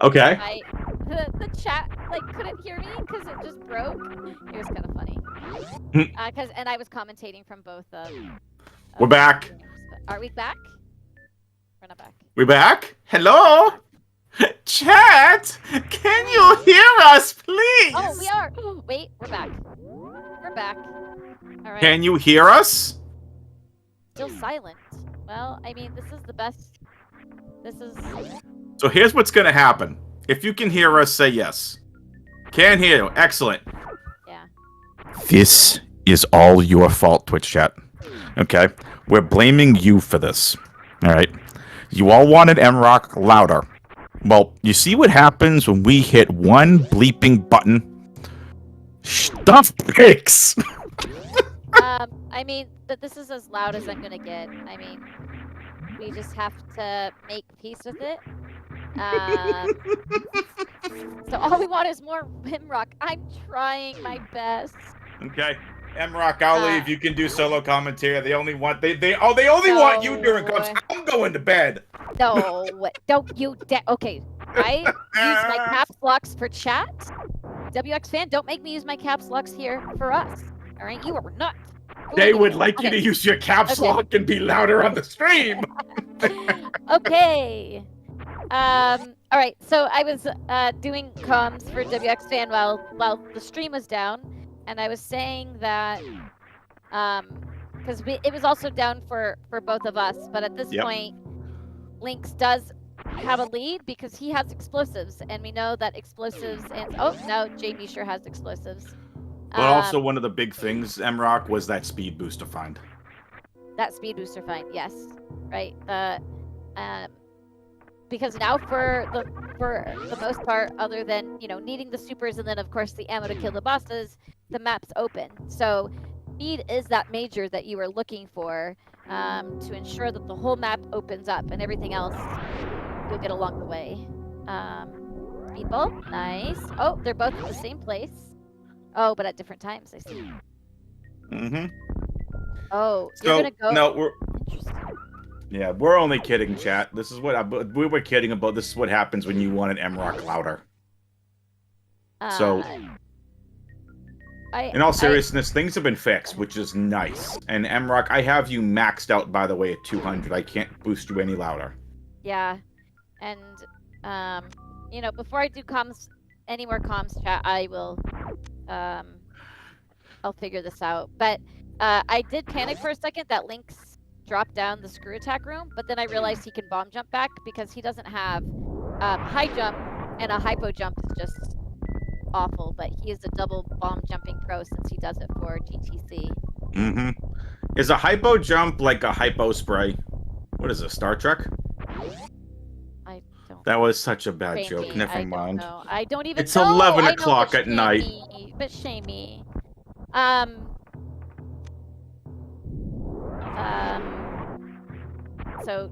Okay. The chat like couldn't hear me because it just broke. It was kind of funny. And I was commentating from both. We're back. Games. Are we back? We're not back. We back? Hello? Chat! Can you hear us, please? Oh, we are! Wait, we're back. We're back. Alright. Can you hear us? Still silent. Well, I mean, this is the best. This is... So here's what's gonna happen. If you can hear us, say yes. Can hear you. Excellent. Yeah. This is all your fault, Twitch chat. Okay? We're blaming you for this. Alright? You all wanted MRock louder. Well, you see what happens when we hit one bleeping button? Stuff breaks! I mean, but this is as loud as I'm gonna get. I mean, we just have to make peace with it. So all we want is more MRock. I'm trying my best. Okay. MRock, I'll leave. You can do solo commentary. They only want they only want you during comps. I'm going to bed. No, don't you okay. I use my caps locks for chat. WX fan, don't make me use my caps locks here for us. Alright, you are not. They would like you to use your caps lock and be louder on the stream. Okay. Alright, so I was doing comms for WX fan while the stream was down, and I was saying that because it was also down for both of us, but at this point Lynx does have a lead because he has explosives, and we know that explosives and no, jmeasher has explosives. But also one of the big things, MRock, was that speed booster find. That speed booster find, yes, right. Because now for the most part, other than needing the supers and then of course the ammo to kill the bosses, the map's open. So speed is that major that you were looking for to ensure that the whole map opens up, and everything else you'll get along the way. Speedball, nice. Oh, they're both at the same place. Oh, but at different times, I see. Mm-hmm. Oh, so, you're gonna go. No, yeah, we're only kidding, chat. This is what we were kidding about. This is what happens when you want an MRock louder. So, in all seriousness, things have been fixed, which is nice. And MRock, I have you maxed out, by the way, at 200. I can't boost you any louder. Yeah, and before I do any more comms chat, I will, I'll figure this out. But I did panic for a second that Lynx dropped down the screw attack room, but then I realized he can bomb jump back because he doesn't have high jump, and a hypo jump is just awful, but he is a double bomb jumping pro since he does it for GTC. Mm-hmm. Is a hypo jump like a hypo spray? What is it, Star Trek? I don't. That was such a bad joke. Never mind. I don't even know. It's 11 o'clock at night. But shamey. So,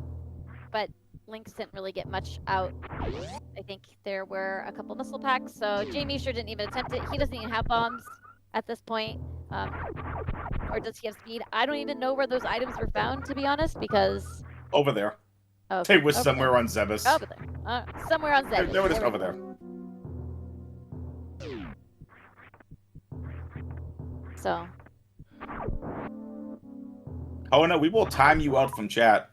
but Lynx didn't really get much out. I think there were a couple missile packs, so jmeasher didn't even attempt it. He doesn't even have bombs at this point. Or does he have speed? I don't even know where those items were found, to be honest, because... Over there. Oh, they were somewhere on Zebus. Over there. Somewhere on Zebus. They were just over there. So... Oh no, we will time you out from chat.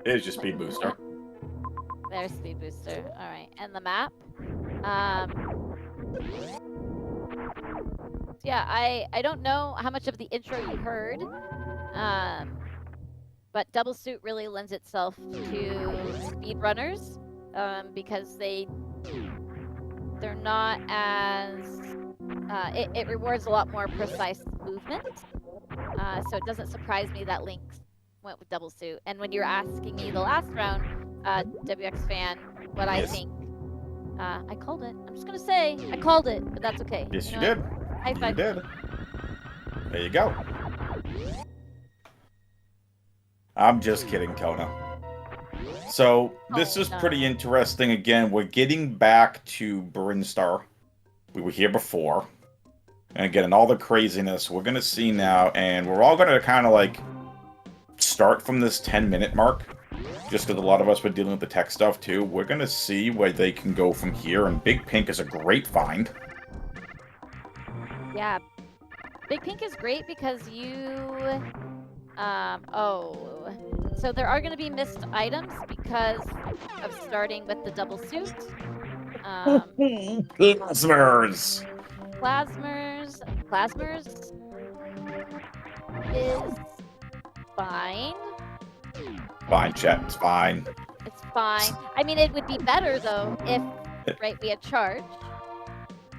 It is your speed booster. There's speed booster. Alright, and the map. Yeah, I don't know how much of the intro you heard. But Double Suit really lends itself to speedrunners. Because they're not as... it rewards a lot more precise movement. So it doesn't surprise me that Lynx went with Double Suit. And when you're asking me the last round, WX fan, what I think, I called it. I'm just gonna say I called it, but that's okay. Yes, you did. High five. You did. There you go. I'm just kidding, Kona. So this is pretty interesting. Again, we're getting back to Brinstar. We were here before. And again, and all the craziness we're gonna see now, and we're all gonna kind of like start from this 10-minute mark. just because a lot of us were dealing with the tech stuff too. We're gonna see where they can go from here, and Big Pink is a great find. Yeah. Big Pink is great because you... oh. So there are going to be missed items because of starting with the double suit. Plasmers! Plasmers is fine. Fine, chat, it's fine. It's fine. I mean, it would be better, though, if, right, we had charge.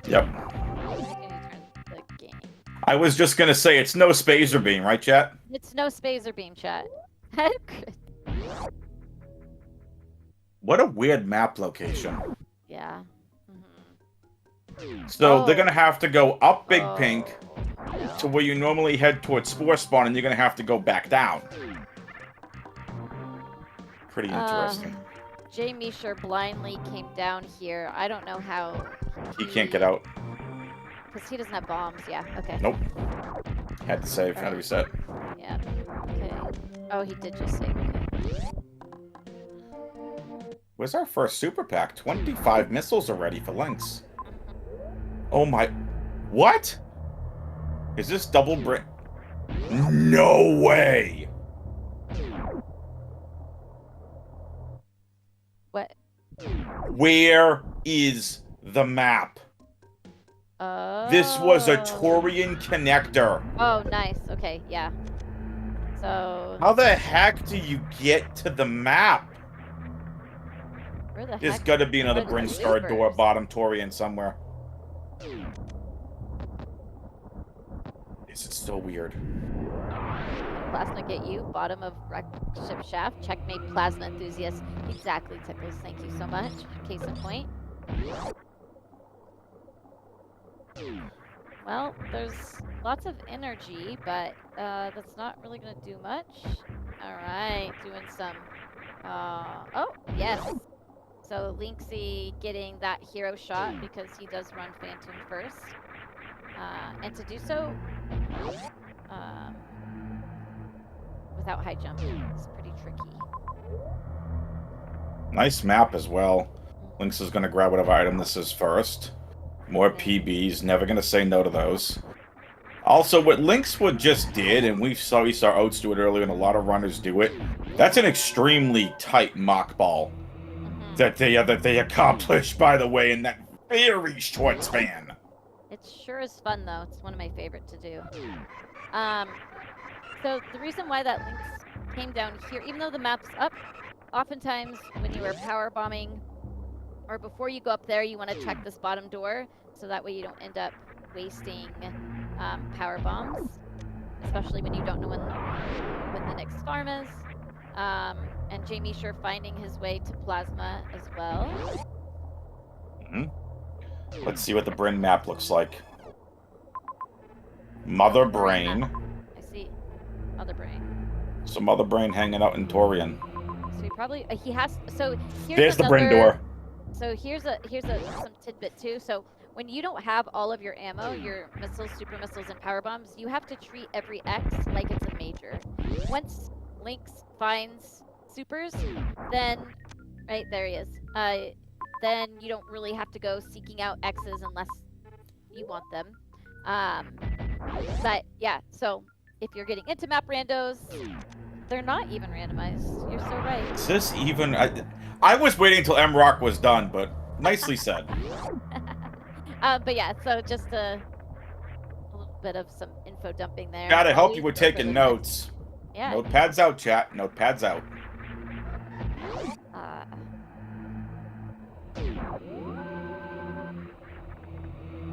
Yep. I'm gonna turn the game. I was just gonna say, it's no Spazer Beam, right, chat? It's no Spazer Beam, chat. What a weird map location. Yeah. So they're gonna have to go up Big Oh, Pink no. to where you normally head towards Spore Spawn, and you're gonna have to go back down. Pretty interesting. jmeasher blindly came down here. I don't know how. He can't get out. Because he doesn't have bombs. Yeah. Okay. Nope. Had to save. Had to reset. Yeah. Okay. Oh, he did just save. Okay. Where's our first super pack? 25 missiles already for Lynx. Oh my... What? Is this double brick? No way! What? Where is the map? Oh. This was a Torian connector. Oh, nice. Okay. Yeah. So. How the heck do you get to the map? Where the There's heck gotta be another are the Brinstar door supers? bottom Torian somewhere. This is so weird. Plasma get you. Bottom of wreck ship shaft. Checkmate plasma enthusiast. Exactly, Tickles. Thank you so much. Case in point. Well, there's lots of energy, but that's not really going to do much. Alright, doing some... oh, yes! So LynxX getting that hero shot because he does run Phantom first. And to do so without high jump is pretty tricky. Nice map as well. Lynx is going to grab whatever item this is first. More PBs. Never going to say no to those. Also, what Lynxwood just did, and we saw Oats do it earlier, and a lot of runners do it, that's an extremely tight mock ball that they accomplished, by the way, in that very short span. It sure is fun, though. It's one of my favorite to do. So the reason why that Lynx came down here, even though the map's up, oftentimes when you are power bombing, or before you go up there, you want to check this bottom door, so that way you don't end up wasting power bombs, especially when you don't know when the next farm is. And jmeasher finding his way to plasma as well. Let's see what the Bryn map looks like. Mother Brain. I see. Mother Brain. So Mother Brain hanging out in Torian. So he probably he has. So here's There's the Bryn door. So here's some tidbit too. So when you don't have all of your ammo, your missiles, super missiles, and power bombs, you have to treat every X like it's a major. Once Lynx finds supers, then right there he is. Then you don't really have to go seeking out X's unless you want them. But yeah, so if you're getting into map randos, they're not even randomized. You're so right. Is this even... I was waiting until M-Rock was done, but nicely said. But yeah, so just a little bit of some info dumping there. Gotta help you Always with go for taking the notes. Yeah. Notepads out, chat. Notepads out.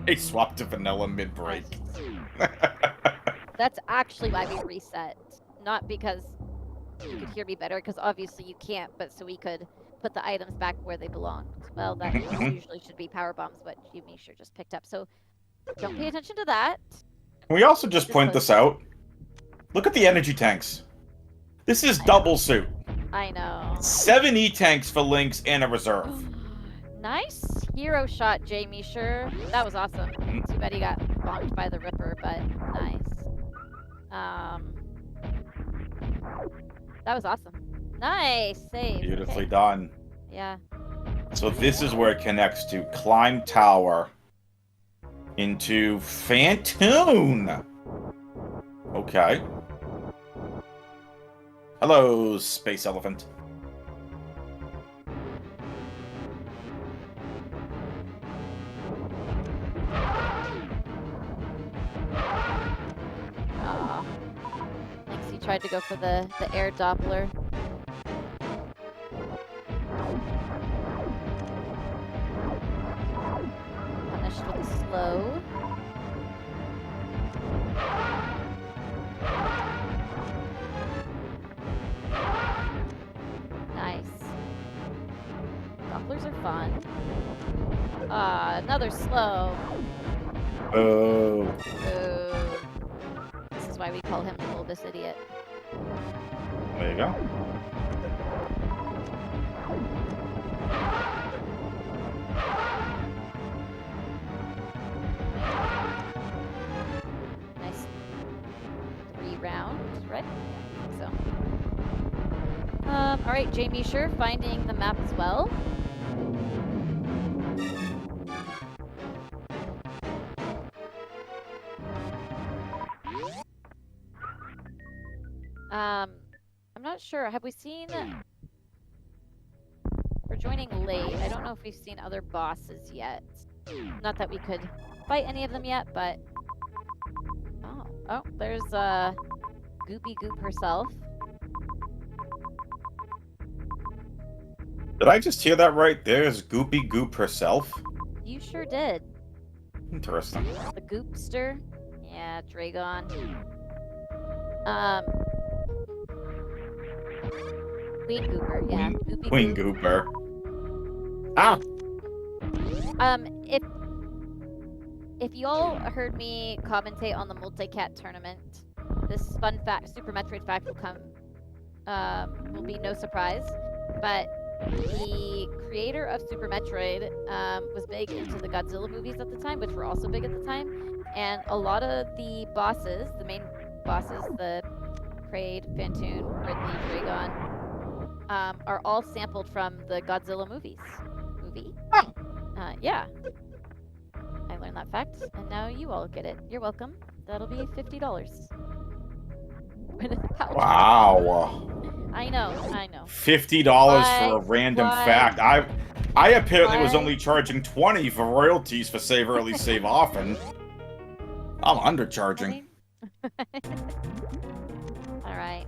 They swapped to vanilla mid-break. That's actually why we reset. Not because you could hear me better, because obviously you can't, but so we could put the items back where they belonged. Well, that usually should be power bombs, but jmeasher just picked up. So don't pay attention to that. Can we also just point this out? Look at the energy tanks. This is double suit. I know. 7 E-tanks for Lynx and a reserve. Nice hero shot, jmeasher. That was awesome. Too bad he got bombed by the Ripper, but nice. That was awesome. Nice save. Beautifully Okay. done. Yeah. So this is where it connects to Climb Tower into Phantoon. Okay. Hello, Space Elephant. Aw. Thanks, he tried to go for the air Doppler. Punished with a slow. Nice. Dopplers are fun. Another slow. Oh. Ooh. This is why we call him the bulbous idiot. There you go. Nice 3 rounds, right? Yeah, I think so. All right, jmeasher finding the map as well. I'm not sure. Have we seen? We're joining late. I don't know if we've seen other bosses yet. Not that we could fight any of them yet, but oh, there's Goopy Goop herself. Did I just hear that right? There's Goopy Goop herself? You sure did. Interesting. The Goopster. Yeah, Dragon. Queen Gooper, yeah. Goopy Queen Goop. Gooper. Ah! If y'all heard me commentate on the Multicat tournament, this fun fact, Super Metroid fact will be no surprise. But the creator of Super Metroid was big into the Godzilla movies at the time, which were also big at the time. And a lot of the bosses, the main bosses, the Kraid, Phantoon, Ridley, Dragon, are all sampled from the Godzilla movie. Oh. Yeah. I learned that fact, and now you all get it. You're welcome. That'll be $50. Wow. I know. $50 for a random fact. I apparently was only charging $20 for royalties for Save Early, Save Often. I'm undercharging. Alright.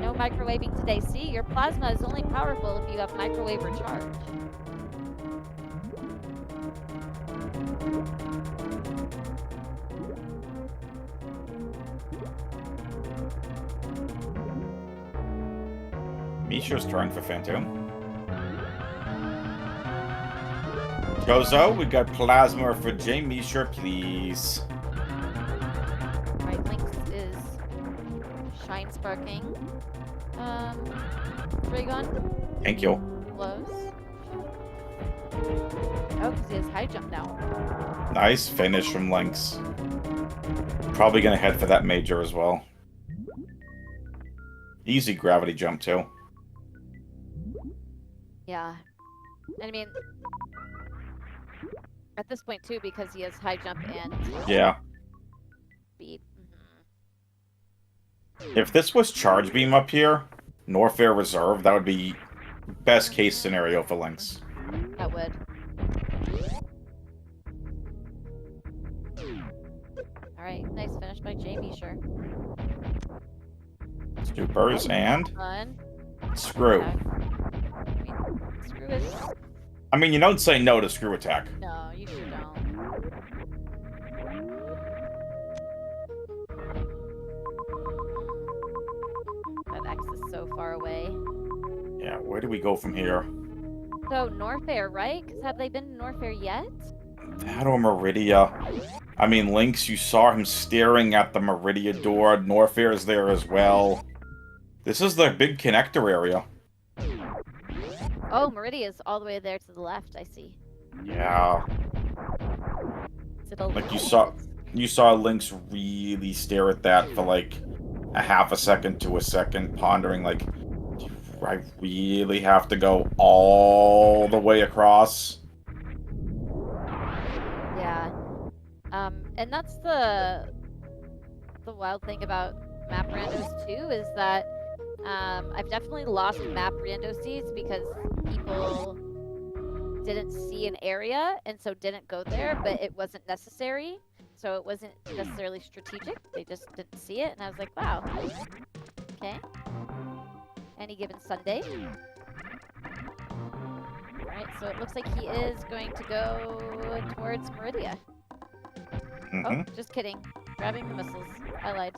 No microwaving today. See, your plasma is only powerful if you have microwave recharge. Misha's trying for Phantom. Gozo, we got plasma for jmeasher, please. Alright, Lynx is shine sparking. Dragon. Thank you. Blows. Oh, because he has high jump now. Nice finish from Lynx. Probably gonna head for that major as well. Easy gravity jump too. Yeah. And I mean, at this point too, because he has high jump and Yeah. speed. If this was Charge Beam up here, Norfair Reserve, that would be best case scenario for Lynx. That would. Alright, nice finish by jmeasher. Supers and Fun. screw. Okay. I mean, screw is... I mean, you don't say no to screw attack. No, you sure don't. That X is so far away. Yeah, where do we go from here? So, Norfair, right? Because have they been to Norfair yet? That or Meridia. I mean, Lynx, you saw him staring at the Meridia door. Norfair is there as well. This is the big connector area. Oh, Meridia is all the way there to the left, I see. Yeah. Is it a Like you saw Lynx really stare at that for like a half a second to a second, pondering like, do I really have to go all the way across? Yeah. And that's the wild thing about map randos too, is that I've definitely lost map rando seeds because people didn't see an area and so didn't go there, but it wasn't necessary. So it wasn't necessarily strategic. They just didn't see it, and I was like, wow. Okay. Any given Sunday. Alright, so it looks like he is going to go towards Meridia. Oh, just kidding. Grabbing the missiles. I lied.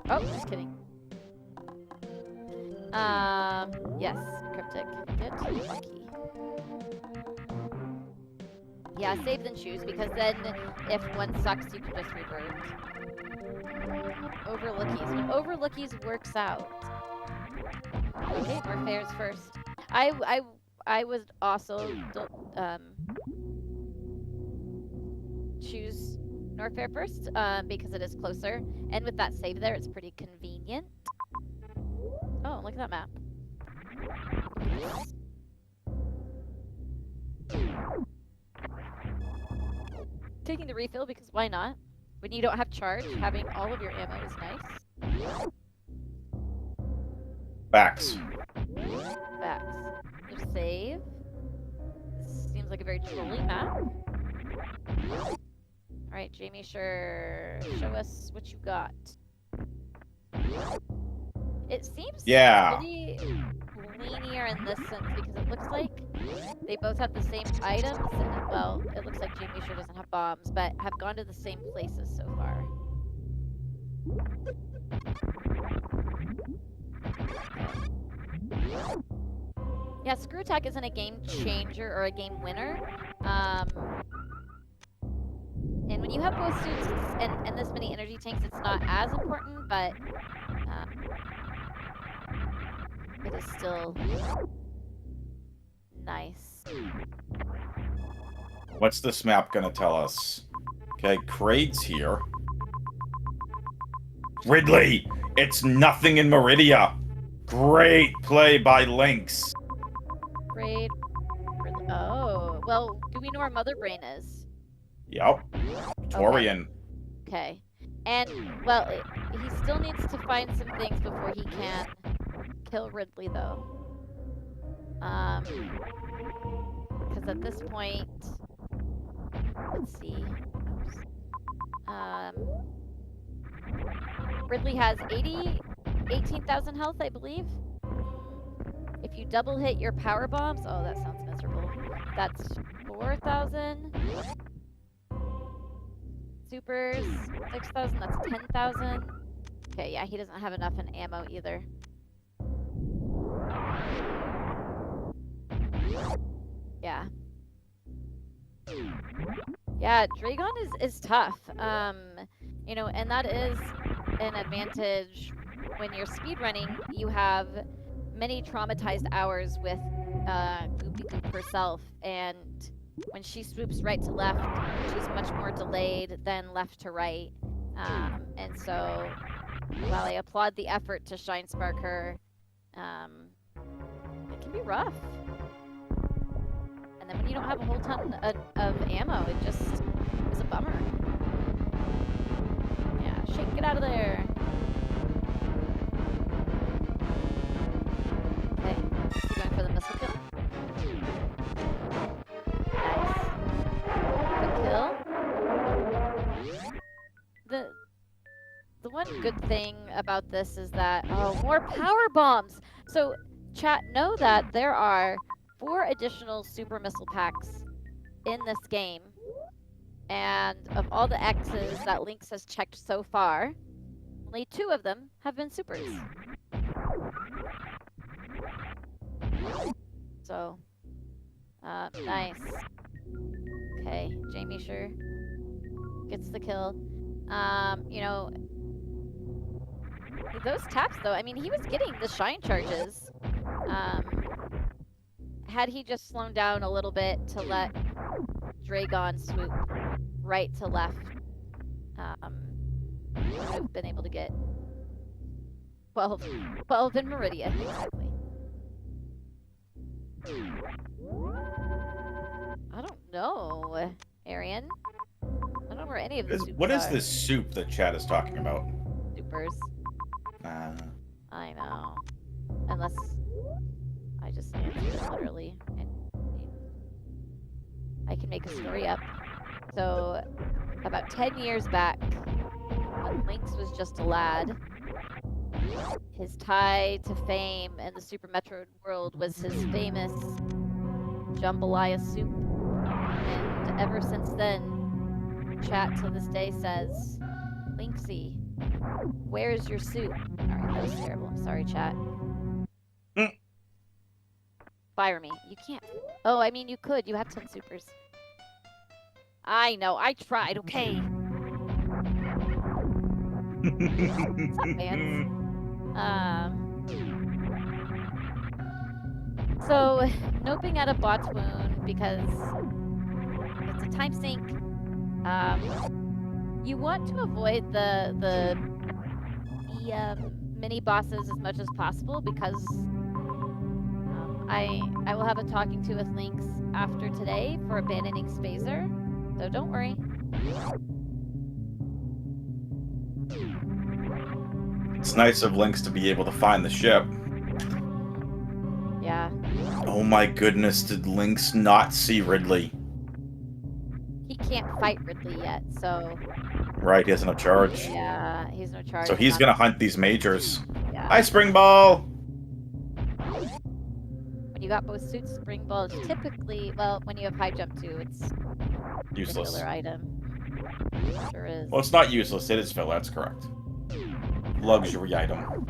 Oh, just kidding. Yes, cryptic. Get lucky. Yeah, save then choose, because then if one sucks, you can just revert. Overlookies. When overlookies works out. Okay, Morphere's first. I would also choose Norfair first, because it is closer, and with that save there, it's pretty convenient. Oh, look at that map. Taking the refill, because why not? When you don't have charge, having all of your ammo is nice. Facts. Facts. There's save. This seems like a very trolly map. Alright, jmeasher, show us what you got. It seems pretty linear in this sense, because it looks like they both have the same items, and, well, it looks like jmeasher doesn't have bombs, but have gone to the same places so far. Yeah, Screw Attack isn't a game changer or a game winner. And when you have both suits and this many energy tanks, it's not as important, but it is still nice. What's this map gonna tell us? Okay, Craig's here. Ridley! It's nothing in Meridia! Great play by Lynx! Great. Oh, well, do we know where Mother Brain is? Yep. Torian. Okay. And, well, he still needs to find some things before he can kill Ridley, though. Because at this point... Let's see. Oops. Ridley has 18,000 health, I believe. If you double hit your power bombs... Oh, that sounds miserable. That's 4,000. Supers, 6,000, that's 10,000. Okay, yeah, he doesn't have enough in ammo either. Yeah. Yeah, Dragon is tough. You know, and that is an advantage when you're speedrunning. You have many traumatized hours with Goopy Goop herself, and when she swoops right to left, she's much more delayed than left to right. And so, while I applaud the effort to Shine Spark her, it can be rough. And then when you don't have a whole ton of ammo, it just is a bummer. Yeah, shake it out of there. Okay, is he going for the missile kill? The one good thing about this is that, oh, more power bombs! So, chat, know that there are 4 additional super missile packs in this game. And of all the X's that Lynx has checked so far, only 2 of them have been supers. So, nice. Okay, jmeasher gets the kill. You know, those taps though, I mean, he was getting the shine charges. Had he just slowed down a little bit to let Dragon swoop right to left, I would have been able to get 12 in Meridia, exactly. I don't know, Arian. I don't know where any of the supers What is are. this soup that chat is talking about? Supers. I know. Unless I just answered it literally. And I can make a story up. So, about 10 years back, when Lynx was just a lad, his tie to fame in the Super Metroid world was his famous jambalaya soup. And ever since then, chat to this day says, Lynxy, where's your soup? Alright, that was terrible. I'm sorry, chat. Fire me. You can't. Oh, I mean, you could. You have 10 supers. I know. I tried, okay? What's up, fans? So, noping at a bot's wound because it's a time sink. You want to avoid the mini bosses as much as possible because I will have a talking to with Lynx after today for abandoning Spazer, so don't worry. It's nice of Lynx to be able to find the ship. Yeah. Oh my goodness, did Lynx not see Ridley? He can't fight Ridley yet, so... Right, he has no charge. Yeah, he's no charge. So he's gonna hunt these majors. Yeah. Hi, Spring Ball! When you got both suits, Spring Ball is typically... Well, when you have high jump too, it's... Useless. A filler item. Sure is. Well, it's not useless, it is filler, that's correct. Luxury item.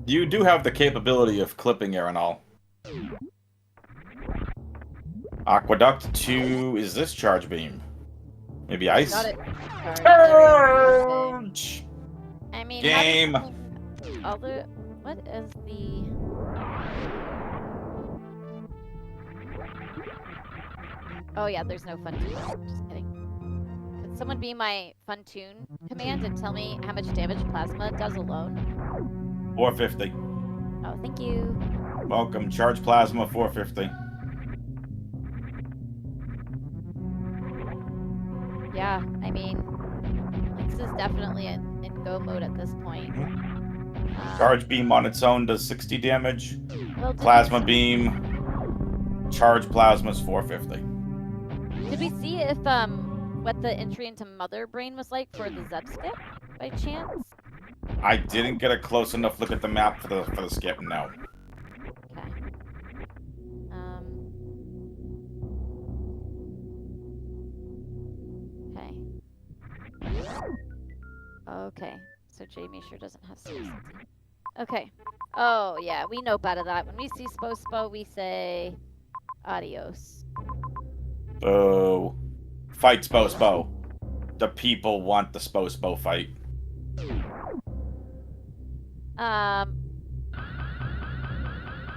You do have the capability of clipping air and all. Aqueduct to... Is this charge beam? Maybe ice? Got it. Charge! I mean, Game! Although, what is the... Oh yeah, there's no fun tune. Just kidding. Could someone be my fun tune command and tell me how much damage plasma does alone? 450. Oh, thank you. Welcome. Charge plasma 450. Yeah, I mean, Lynx is definitely in go mode at this point. Charge beam on its own does 60 damage. Well, Plasma beam. Charge plasma is 450. Did we see if what the entry into Mother Brain was like for the Zeb skip by chance? I didn't get a close enough look at the map for the skip, no. Okay. Okay. So jmeasher doesn't have sensitivity. Okay. Oh yeah, we know better that. When we see Spo, we say adios. Oh. Fight Spo. The people want the Spo fight.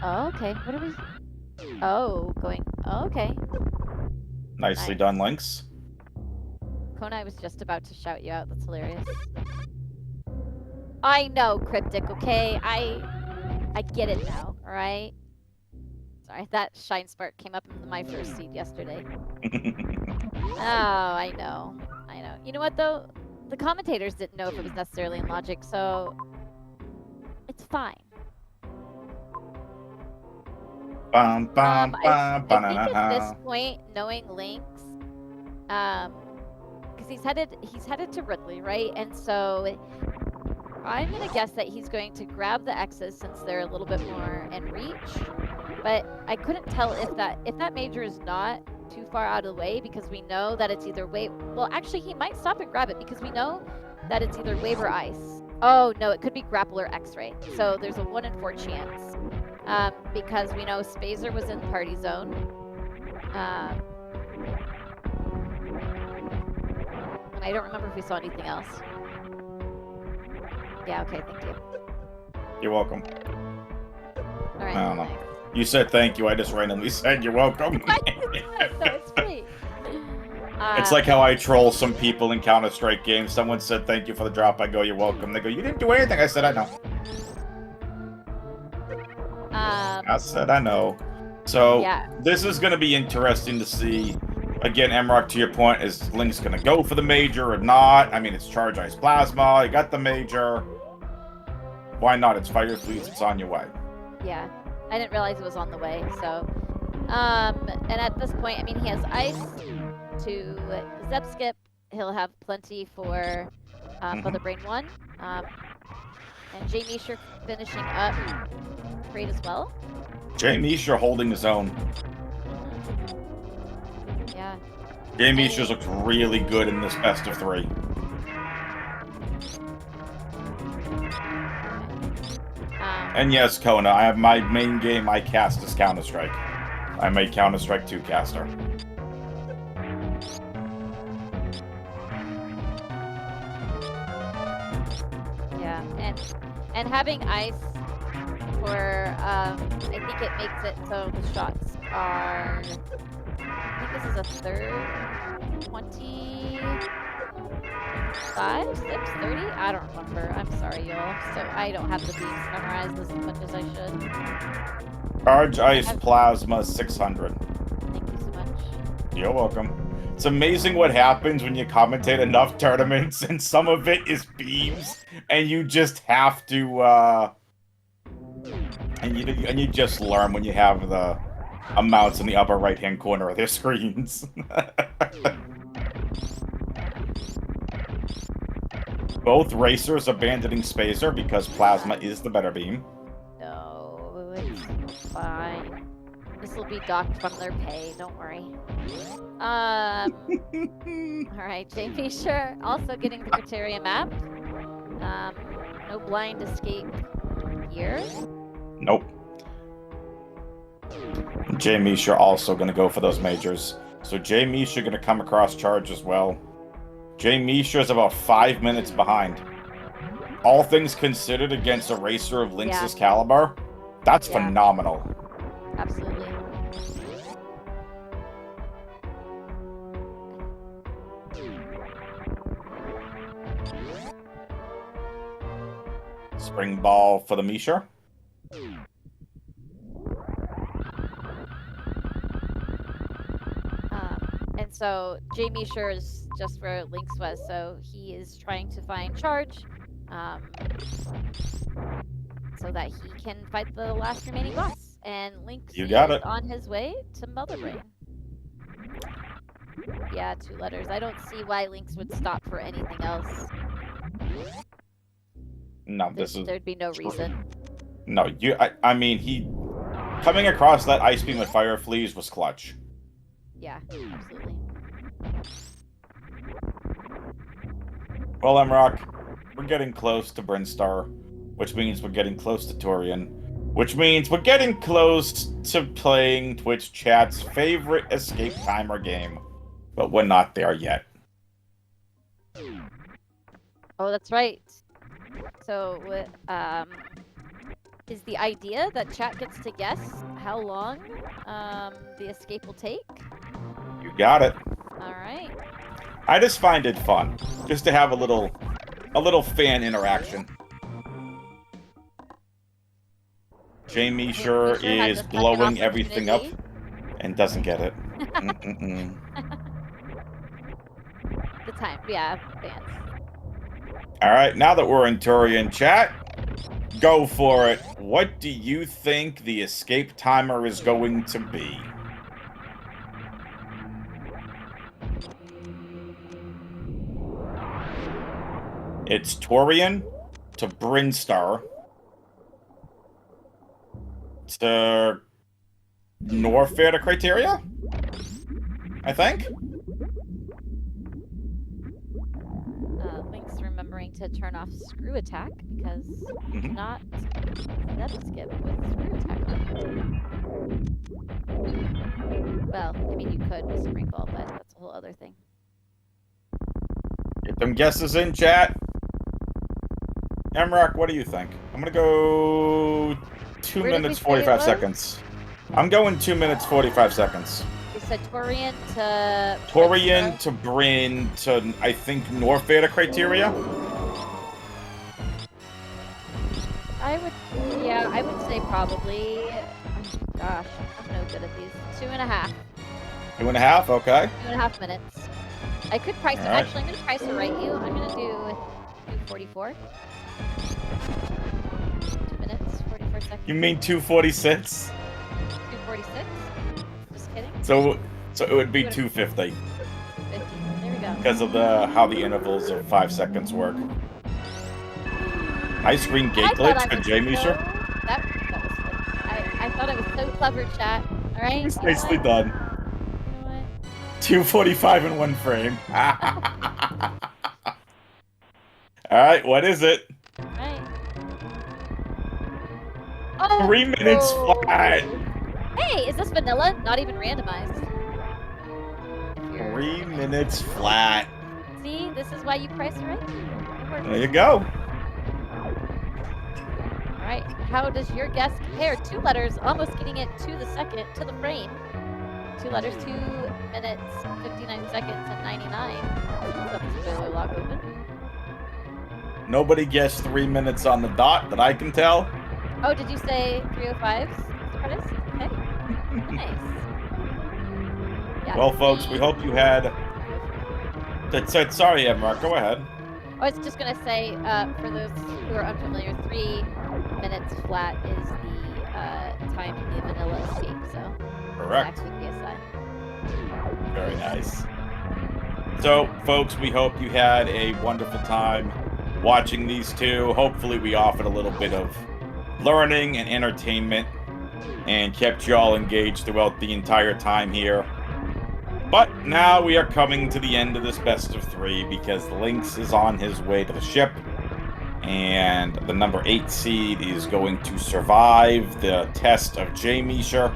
Oh, okay. What are we... Oh, going... Oh, okay. Nicely done, Lynx. Konai was just about to shout you out. That's hilarious. I know, Cryptic, okay? I get it now, alright? Sorry, that Shine Spark came up in my first seed yesterday. Oh, I know. You know what, though? The commentators didn't know if it was necessarily in logic, so... It's fine. I think at this point, knowing Lynx, because he's headed to Ridley, right? And so I'm gonna guess that he's going to grab the X's since they're a little bit more in reach. But I couldn't tell if that major is not too far out of the way because we know that it's either wave. Well, actually, he might stop and grab it because we know that it's either wave or ice. Oh no, it could be grapple or X-ray. So there's a 1 in 4 chance. Because we know Spazer was in party zone. And I don't remember if we saw anything else. Yeah, okay, thank you. You're welcome. Alright. I don't know. You said thank you, I just randomly said you're welcome. No, it's great. It's like how I troll some people in Counter-Strike games. Someone said, thank you for the drop. I go, you're welcome. They go, you didn't do anything. I said, I know. I said, I know. So, yeah. this is going to be interesting to see. Again, Emrock, to your point, is Lynx going to go for the major or not? I mean, it's Charge Ice Plasma. You got the major. Why not? It's Fire Fleets. It's on your way. Yeah. I didn't realize it was on the way, so... and at this point, I mean, he has Ice to Zep Skip. He'll have plenty for Mother Brain 1. And jmeasher finishing up great as well. jmeasher holding his own. Yeah. jmeasher looks really good in this best of 3. And yes, Kona, I have my main game I cast as Counter-Strike. I'm a Counter-Strike 2 caster. Yeah, and having Ice for I think it makes it so the shots are, I think this is a third 25, 6, 30? I don't remember. I'm sorry, y'all. So I don't have the beats memorized as much as I should. Charge Ice Plasma 600. Thank you so much. You're welcome. It's amazing what happens when you commentate enough tournaments and some of it is beams and you just have to and you just learn when you have the amounts in the upper right hand corner of their screens. Both racers abandoning Spacer because Plasma is the better beam. No, it's fine. This will be docked from their pay, don't worry. Alright, jmeasher also getting the criteria map. No blind escape here. Nope. jmeasher also gonna go for those majors. So jmeasher gonna come across Charge as well. jmeasher is about 5 minutes behind. All things considered against a racer of Lynx's caliber, that's phenomenal. Absolutely. Spring ball for the measher. And so jmeasher is just where Lynx was, so he is trying to find Charge, so that he can fight the last remaining boss. And Lynx is on his way to Mother Brain. Yeah, 2 letters. I don't see why Lynx would stop for anything else. No, there'd be no reason. No, I mean, he coming across that Ice Beam with Fire Fleas was clutch. Yeah, absolutely. Well, Emrock, we're getting close to Brinstar, which means we're getting close to Torian, which means we're getting close to playing Twitch chat's favorite escape timer game, but we're not there yet. Oh, that's right. So, is the idea that chat gets to guess how long the escape will take? You got it. All right. I just find it fun, just to have a little fan interaction. jmeasher is blowing everything up and doesn't get it. The time, yeah, fans. All right, now that we're in Turian chat, go for it. What do you think the escape timer is going to be? It's Torian to Brinstar to Norfair to Criteria, I think. Lynx remembering to turn off Screw Attack because not that skip with Screw Attack on. Well, I mean, you could with Spring Ball, but that's a whole other thing. Get them guesses in chat. Emrock, what do you think? I'm gonna go 2 minutes 45 seconds. I'm going 2 minutes 45 seconds. said Torian to... Torian to Bryn to, I think, North Beta Criteria? I would say probably... Oh, gosh, I'm no good at these. 2.5. 2.5, okay. 2.5 minutes. I could price it. All right. Actually, I'm going to price it right you. I'm going to do 2:44. 2 minutes, 44 seconds. You mean 2:46? 2:46? Just kidding. So it would be 2:50. 50. There we go. Because of how the intervals of 5 seconds work. Ice cream gate glitch for jmeasher. That was I thought I was so clever, chat. All right. It's nicely done. You know what? 2:45 in 1 frame. All right, what is it? All right. Oh, 3 minutes flat. Hey, is this vanilla? Not even randomized. 3 minutes flat. See, this is why you price it right. There you go. All right. How does your guess compare? 2 letters, almost getting it to the second, to the frame. 2 letters, 2 minutes, 59 seconds, and 99. That's a spoiler lock open. Nobody guessed 3 minutes on the dot that I can tell. Oh, did you say 305s? Curtis? Okay. Nice. Yeah, Well, folks, we hope you had... Sorry, Mark, go ahead. I was just going to say, for those who are unfamiliar, 3 minutes flat is the time in the vanilla escape, so... Correct. PSI. Very nice. So, folks, we hope you had a wonderful time watching these two. Hopefully we offered a little bit of learning and entertainment and kept you all engaged throughout the entire time here. But now we are coming to the end of this best of 3 because Lynx is on his way to the ship and the number 8 seed is going to survive the test of jmeasher.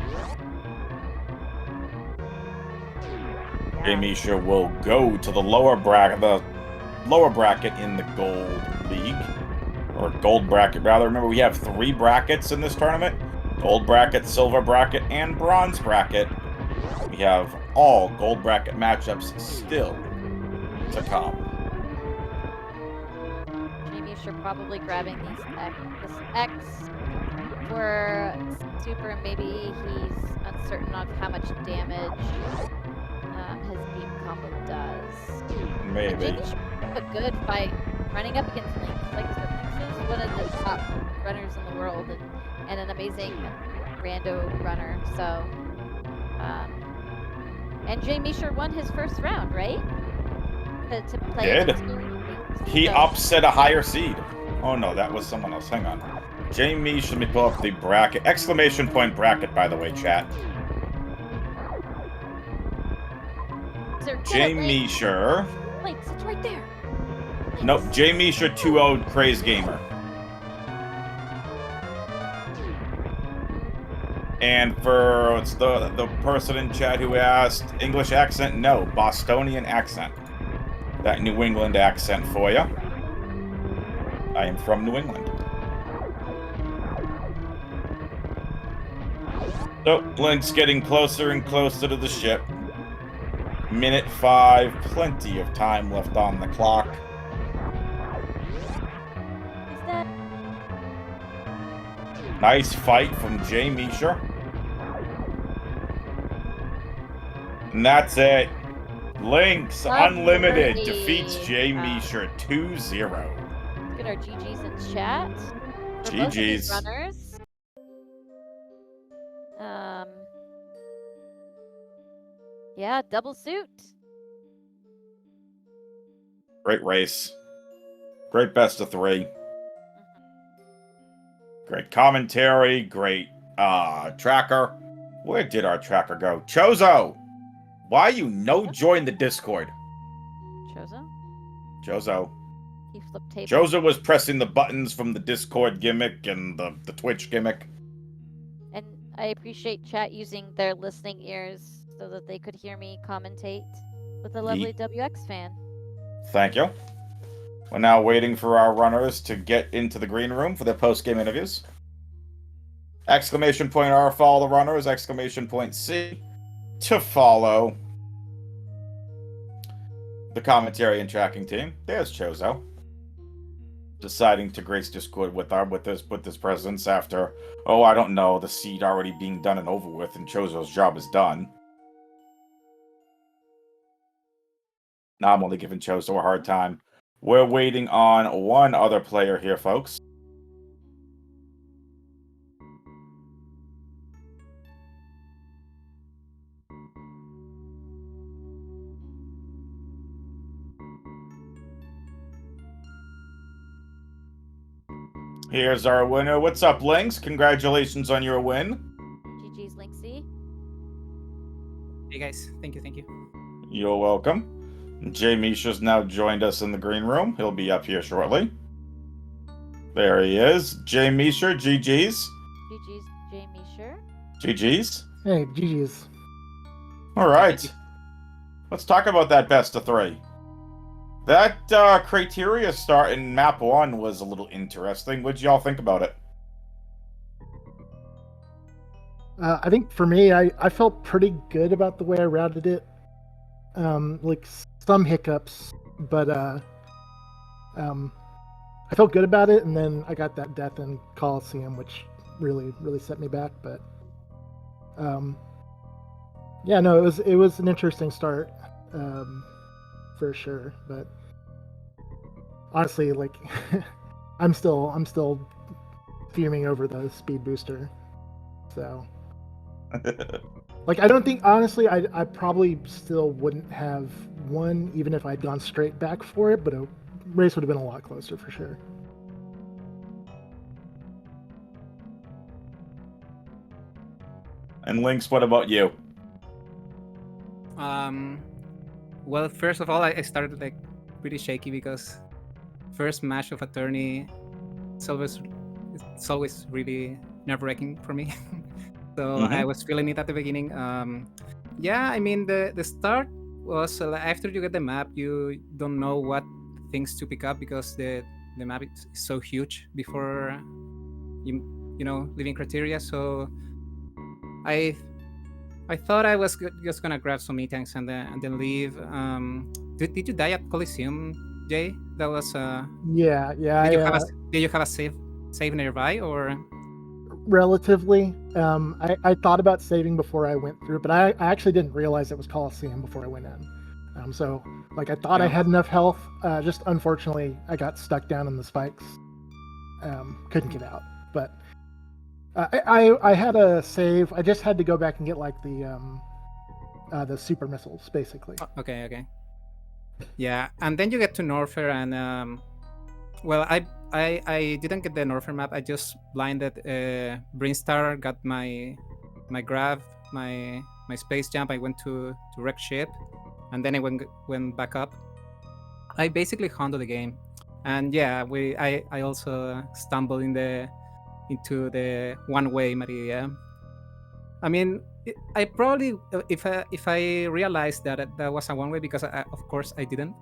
jmeasher will go to the lower bracket in the gold league, or gold bracket rather. Remember, we have 3 brackets in this tournament: gold bracket, silver bracket, and bronze bracket. We have all gold bracket matchups still to come. jmeasher probably grabbing this X for super. Maybe he's uncertain of how much damage his beam combo does. Maybe. jmeasher a good fight running up against Lynx. Like I said, Lynx is one of the top runners in the world and an amazing rando runner. So, and jmeasher won his first round, right? To play. Did. He upset a higher seed. Oh no, that was someone else. Hang on. jmeasher, let me pull up the bracket. Exclamation point bracket, by the way, chat. jmeasher. Lynx, it's right there. Nope, jmeasher 2-0 Craze Gamer. And for the person in chat who asked, English accent? No, Bostonian accent. That New England accent for you. I am from New England. So, Lynx getting closer and closer to the ship. Minute 5, plenty of time left on the clock. Nice fight from jmeasher. And that's it. Lynx Unlimited defeats jmeasher 2-0. Get our GG's in chat. GG's. Runners. Yeah, double suit. Great race. Great best of 3. Great commentary. Great tracker. Where did our tracker go? Chozo! Why you no join the Discord? Chozo? Chozo. He flipped tables. Chozo was pressing the buttons from the Discord gimmick and the Twitch gimmick. And I appreciate chat using their listening ears so that they could hear me commentate with a lovely WX fan. Thank you. We're now waiting for our runners to get into the green room for their post-game interviews. Exclamation point R for all the runners. Exclamation point C to follow the commentary and tracking team, there's Chozo, deciding to grace Discord with this presence after, oh, I don't know, the seed already being done and over with, and Chozo's job is done. Now I'm only giving Chozo a hard time. We're waiting on one other player here, folks. Here's our winner. What's up, Lynx? Congratulations on your win. GG's LynxC. Hey guys, thank you. You're welcome. jmeasher's now joined us in the green room. He'll be up here shortly. There he is. jmeasher, GG's. GG's jmeasher. GG's. Hey, GG's. All right. Let's talk about that best of 3. That criteria start in map 1 was a little interesting. What'd y'all think about it? I think for me, I felt pretty good about the way I routed it. Like some hiccups, but I felt good about it. And then I got that death in Coliseum, which really set me back. But yeah, no, it was an interesting start, for sure. But honestly, like I'm still fuming over the speed booster. So. Like, I don't think, honestly, I probably still wouldn't have won even if I'd gone straight back for it, but a race would have been a lot closer for sure. And Lynx, what about you? Well, first of all, I started like pretty shaky because first match of a tourney, it's always really nerve-wracking for me. So I was feeling it at the beginning. Yeah, I mean the start was after you get the map, you don't know what things to pick up because the map is so huge before you leaving criteria. So I thought I was just gonna grab some E-tanks and then leave. Did you die at Coliseum, Jay? That was Yeah. Did you have a save nearby or? Relatively. I thought about saving before I went through, but I actually didn't realize it was Coliseum before I went in. So like I thought I had enough health. Just unfortunately, I got stuck down in the spikes. Couldn't get out. But I had a save. I just had to go back and get like the super missiles, basically. Okay. Yeah, and then you get to Norfair, and well, I didn't get the Norfair map. I just blinded Brinstar, got my grab, my space jump. I went to wreck ship, and then I went back up. I basically handled the game, and yeah, I also stumbled into the one-way Maria. I mean, I probably if I realized that was a one-way, because of course I didn't.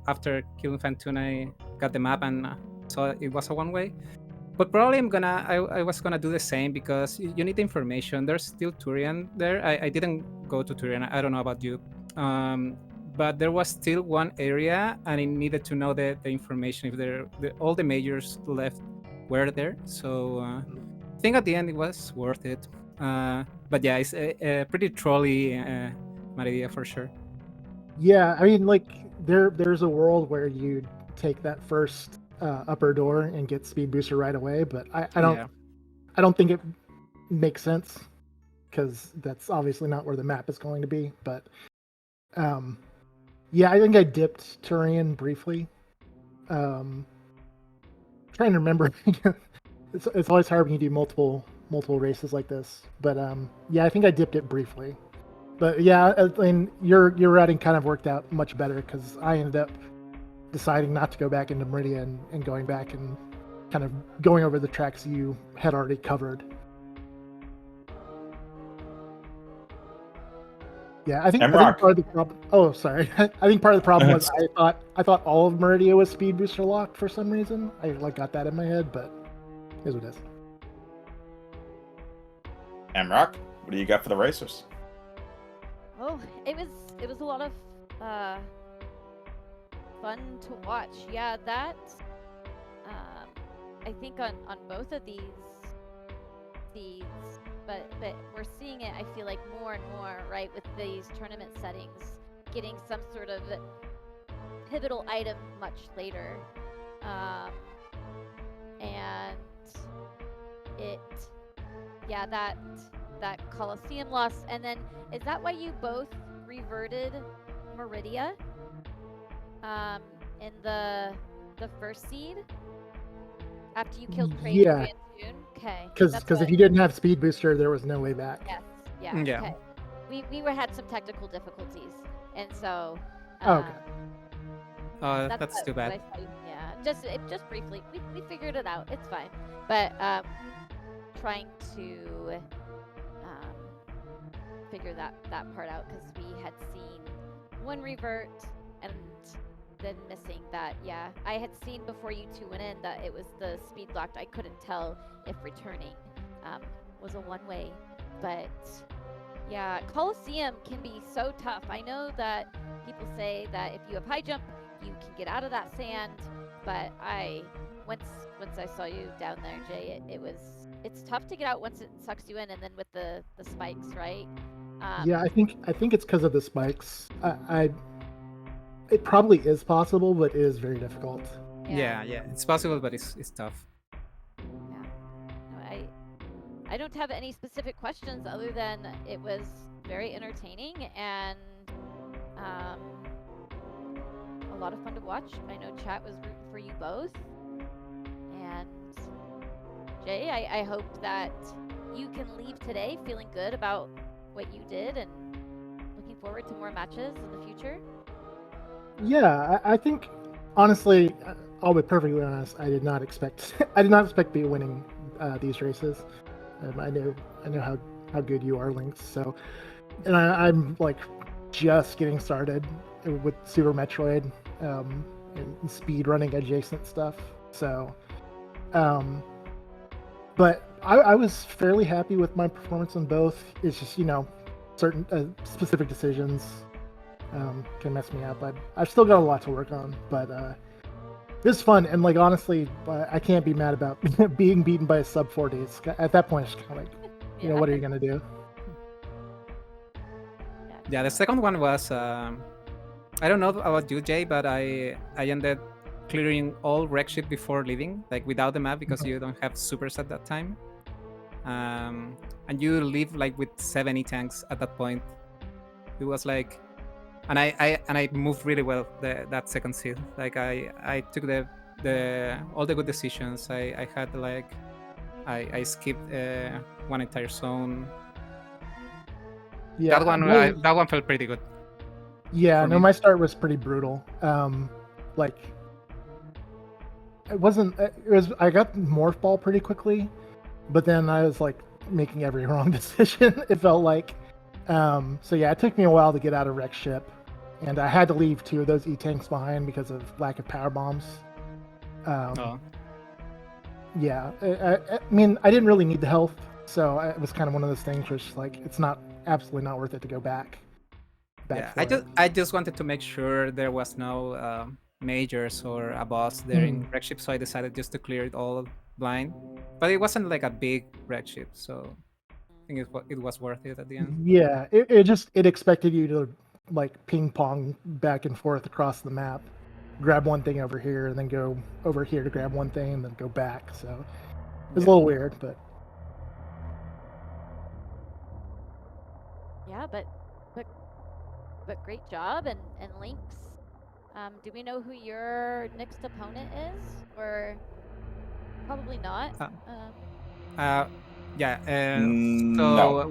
After killing Fantune, I got the map and saw it was a one-way. But probably I was gonna do the same because you need the information. There's still Turian there. I didn't go to Turian. I don't know about you. But there was still one area, and I needed to know the information if all the majors left were there. So I think at the end it was worth it. But yeah, it's a pretty trolly Maria for sure. Yeah, I mean, like there's a world where you take that first upper door and get speed booster right away, but I don't think it makes sense because that's obviously not where the map is going to be. But yeah, I think I dipped Turian briefly. Trying to remember. It's always hard when you do multiple races like this. But yeah, I think I dipped it briefly. But yeah, I mean, your routing kind of worked out much better because I ended up deciding not to go back into Meridian and going back and kind of going over the tracks you had already covered. Yeah, I think part of the problem. Oh, sorry. I think part of the problem was I thought all of Meridia was speed booster locked for some reason. I got that in my head, but here's what it is. Emrock, What do you got for the racers? Oh, it was a lot of fun to watch. Yeah, that I think on both of these seeds, but we're seeing it. I feel like more and more, right, with these tournament settings, getting some sort of pivotal item much later, and that Colosseum loss, and then is that why you both reverted Meridia in the first seed after you killed Craig Yeah. and June? Okay. Because if you didn't have speed booster, there was no way back. Yes. Yeah. Yeah. Okay. We had some technical difficulties, and so. Oh, okay. That's too bad. Yeah. Just briefly, we figured it out. It's fine. But trying to figure that part out, because we had seen one revert and then missing that. Yeah, I had seen before you two went in that it was the speed locked. I couldn't tell if returning was a one-way, but yeah, Colosseum can be so tough. I know that people say that if you have high jump, you can get out of that sand, but once I saw you down there, Jay, it's tough to get out once it sucks you in, and then with the spikes, right? Yeah, I think it's because of the spikes. It probably is possible, but it is very difficult. Yeah, it's possible, but it's tough. Yeah. No, I don't have any specific questions other than it was very entertaining and a lot of fun to watch. I know chat was rooting for you both. And Jay, I hope that you can leave today feeling good about what you did and looking forward to more matches in the future. Yeah, I think honestly, I'll be perfectly honest. I did not expect to be winning these races. I know how good you are, Lynx. So, and I'm like just getting started with Super Metroid and speed running adjacent stuff. So, but I was fairly happy with my performance on both. It's just certain specific decisions can mess me up. I've still got a lot to work on, but it's fun. And like honestly, I can't be mad about being beaten by a sub 40s. At that point, it's kind of like, what are you gonna do? Yeah, the second one was I don't know about you, Jay, but I ended clearing all wreck ship before leaving, like without the map, because you don't have supers at that time. And you leave like with 70 tanks at that point. It was like, and I moved really well that second seed. Like I took the all the good decisions. I had like I skipped one entire zone. Yeah, that one felt pretty good. Yeah, for no, me. my start was pretty brutal. Like it wasn't. It was. I got morph ball pretty quickly, but then I was like making every wrong decision. It felt like. So yeah, it took me a while to get out of wreck ship, and I had to leave 2 of those E-tanks behind because of lack of power bombs. Yeah, I mean, I didn't really need the health, so it was kind of one of those things where it's like it's not absolutely not worth it to go back. Yeah, for it. I just wanted to make sure there was no majors or a boss there in wreck ship, so I decided just to clear it all blind. But it wasn't like a big wreck ship, so I think it was worth it at the end. Yeah, it expected you to like ping pong back and forth across the map, grab one thing over here and then go over here to grab one thing and then go back. So it was a little weird, but Yeah, but great job, and Lynx. Do we know who your next opponent is, or probably not? Yeah. No. So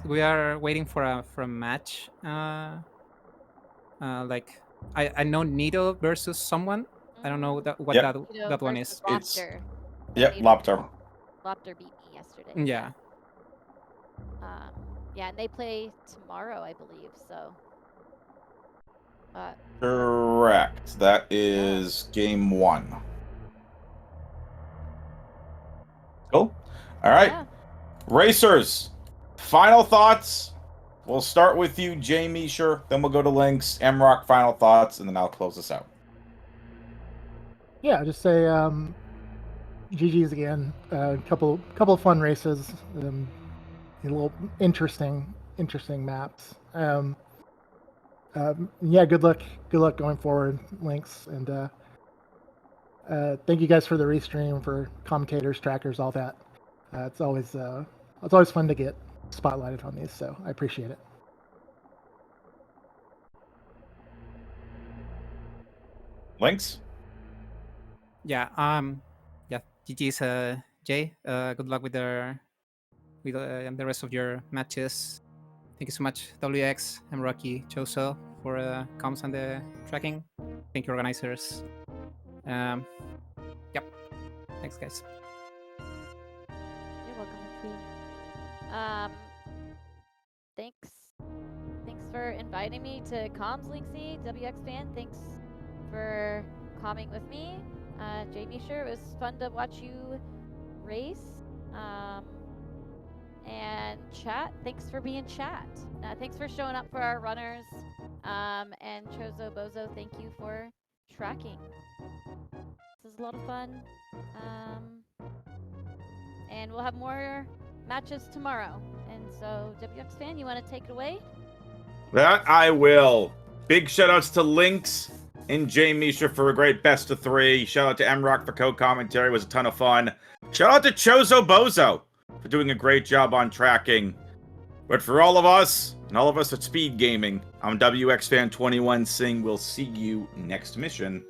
we are waiting for a match. Like I know Nido versus someone. I don't know what Yep. that one versus is. Lobster. Yep, Needle- Lobster. Lobster beat me yesterday. Yeah. Yeah, and they play tomorrow, I believe. So. Correct. That is game 1. Cool. All right. Yeah. Racers, Final thoughts. We'll start with you, jmeasher. Then we'll go to Lynx, MRock. Final thoughts, and then I'll close us out. Yeah, just say GG's again. Couple of fun races. A little interesting maps. Yeah, good luck going forward, Lynx, and thank you guys for the restream, for commentators, trackers, all that. It's always fun to get spotlighted on these, so I appreciate it. Lynx. Yeah. Yeah. GG's, Jay. Good luck with the rest of your matches. Thank you so much, WX, I'm Rocky, Choso, for comms and the tracking. Thank you, organizers. Yep. Thanks, guys. You're welcome, Lynxie. Thanks for inviting me to comms, Lynxie, WX fan. Thanks for calming with me. jmeasher, it was fun to watch you race. And chat, thanks for being chat. Thanks for showing up for our runners. And Chozo Bozo, thank you for tracking. This is a lot of fun. And we'll have more matches tomorrow. And so, WX fan, you want to take it away? That I will. Big shout outs to Lynx and jmeasher for a great best of 3. Shout out to MRock for co-commentary. It was a ton of fun. Shout out to Chozo Bozo for doing a great job on tracking. But for all of us, and all of us at SpeedGaming, I'm WX Fan 21 saying we'll see you next mission.